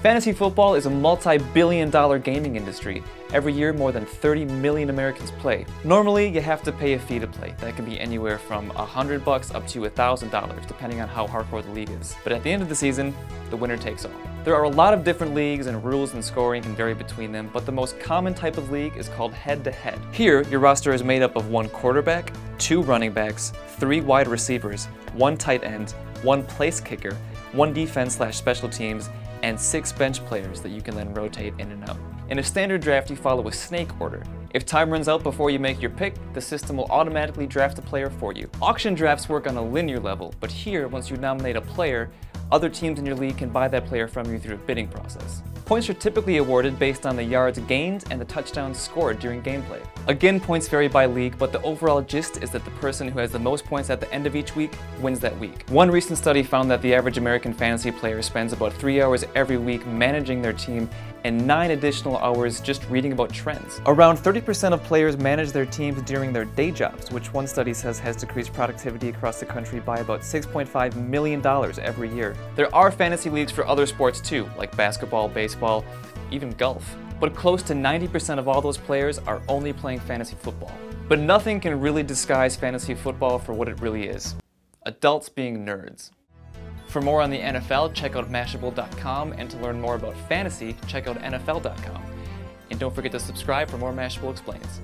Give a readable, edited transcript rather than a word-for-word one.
Fantasy football is a multi-billion-dollar gaming industry. Every year, more than 30 million Americans play. Normally, you have to pay a fee to play. That can be anywhere from $100 up to $1,000, depending on how hardcore the league is. But at the end of the season, the winner takes all. There are a lot of different leagues, and rules and scoring can vary between them, but the most common type of league is called head-to-head. Here, your roster is made up of 1 quarterback, 2 running backs, 3 wide receivers, 1 tight end, 1 place kicker, 1 defense/special teams, and 6 bench players that you can then rotate in and out. In a standard draft, you follow a snake order. If time runs out before you make your pick, the system will automatically draft a player for you. Auction drafts work on a linear level, but here, once you nominate a player, other teams in your league can buy that player from you through a bidding process. Points are typically awarded based on the yards gained and the touchdowns scored during gameplay. Again, points vary by league, but the overall gist is that the person who has the most points at the end of each week wins that week. One recent study found that the average American fantasy player spends about 3 hours every week managing their team and 9 additional hours just reading about trends. Around 30% of players manage their teams during their day jobs, which one study says has decreased productivity across the country by about $6.5 million every year. There are fantasy leagues for other sports too, like basketball, baseball, even golf. But close to 90% of all those players are only playing fantasy football. But nothing can really disguise fantasy football for what it really is: adults being nerds. For more on the NFL, check out Mashable.com, and to learn more about fantasy, check out NFL.com. And don't forget to subscribe for more Mashable Explains.